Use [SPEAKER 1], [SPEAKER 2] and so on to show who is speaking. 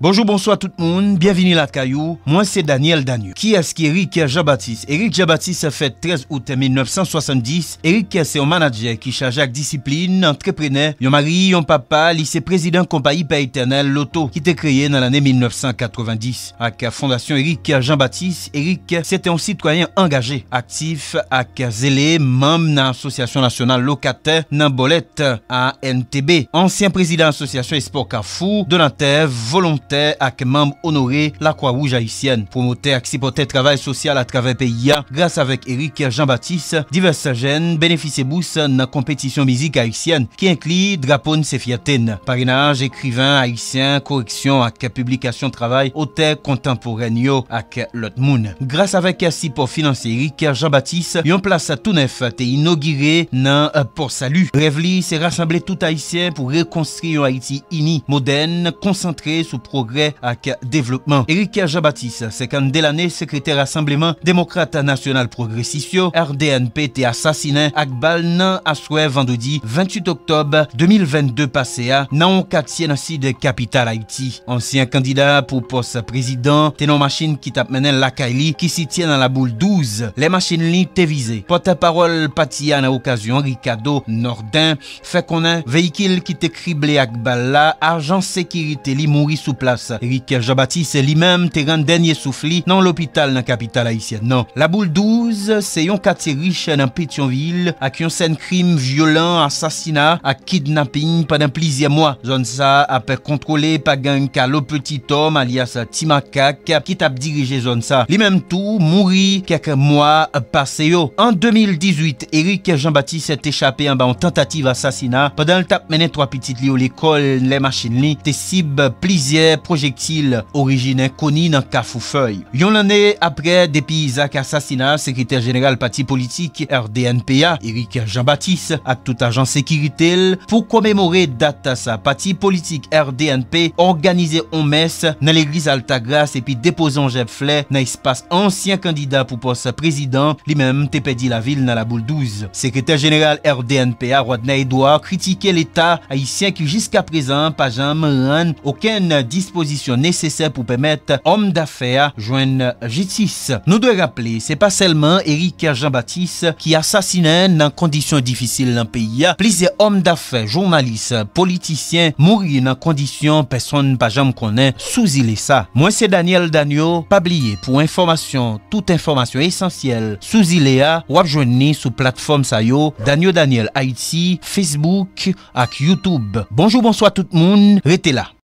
[SPEAKER 1] Bonjour, bonsoir tout le monde, bienvenue à la Caillou. Moi c'est Daniel Daniel. Qui est-ce Eric Jean-Baptiste? Eric Jean-Baptiste fait 13 août 1970. Eric c'est un manager qui charge avec discipline, entrepreneur, un mari, un papa, lycée président compagnie Père Éternel Loto qui était créé dans l'année 1990. Avec la fondation Eric Jean-Baptiste, Eric c'était un citoyen engagé, actif, avec zélé, membre dans l'association nationale locataire dans Bolette à NTB. Ancien président de l'association Esport Carrefour, donateur, volontaire avec membre honoré la Croix-Rouge haïtienne, promoteur et supporter travail social à travers pays grâce avec Eric Jean-Baptiste, divers jeunes bénéficient bourse dans la compétition musique haïtienne qui inclut drapeau de fierté, parrainage, écrivain haïtien, correction et publication travail, auteur contemporain avec l'autre monde. Grâce avec support financier Eric Jean-Baptiste, une place tout neuf a été inaugurée dans Port Salut. Rêve c'est rassembler tout haïtien pour reconstruire un Haïti uni, moderne, concentré sur progrès et développement. Eric Jean-Baptiste, 52 l'année, secrétaire Rassemblement démocrate national progressiste, RDNP était assassiné à balle à souhait vendredi 28 octobre 2022 passé dans un quartier de capitale Haïti. Ancien candidat pour poste président, tenon machine qui tape mené la Kaili qui s'y tient dans la boule 12. Les machines li te visées. Porte-parole Patia dans l'occasion, Ricardo Nordin fait qu'on a véhicule qui te criblé à balle là, agent sécurité li mourit sous place. Eric Jean-Baptiste lui-même te rend dernier souffle dans l'hôpital dans la capitale haïtienne. Non, la boule 12, c'est un quartier riche dans Pétionville avec un scène crime violent, assassinat, à kidnapping pendant plusieurs mois. Zone ça a été contrôlé par gang Calo Petit Homme alias Timakak qui t'a dirigé zone ça. Lui-même tout mourit quelques mois passé. En 2018, Eric Jean-Baptiste s'est échappé en bas en tentative d'assassinat pendant le tap mené trois petites li à l'école, les machines li, te cible plusieurs projectiles originaires connus dans Cafoufeuille. Une année après, depuis Isaac assassinat, secrétaire général parti politique RDNPA, Eric Jean-Baptiste, avec tout agent sécurité, pour commémorer date sa parti politique RDNP, organisé en messe dans l'église Altagrace et puis déposé en fleur dans l'espace ancien candidat pour poste président, lui-même te pédi la ville dans la boule 12. Secrétaire général RDNPA, Rodney Edouard, critiquait l'État haïtien qui jusqu'à présent pas jamais rend aucune disposition nécessaire pour permettre hommes d'affaires joindre justice. Nous devons rappeler, c'est pas seulement Eric Jean-Baptiste qui assassinait dans conditions difficiles dans le pays. Plusieurs hommes d'affaires, journalistes, politiciens mourir dans conditions personne pas jamais connaît sous il ça. Moi c'est Daniel Daniel, pas oublier pour information, toute information essentielle sous il ou joindre sur plateforme ça yo Daniel Haïti, Facebook et YouTube. Bonjour bonsoir tout le monde, restez là.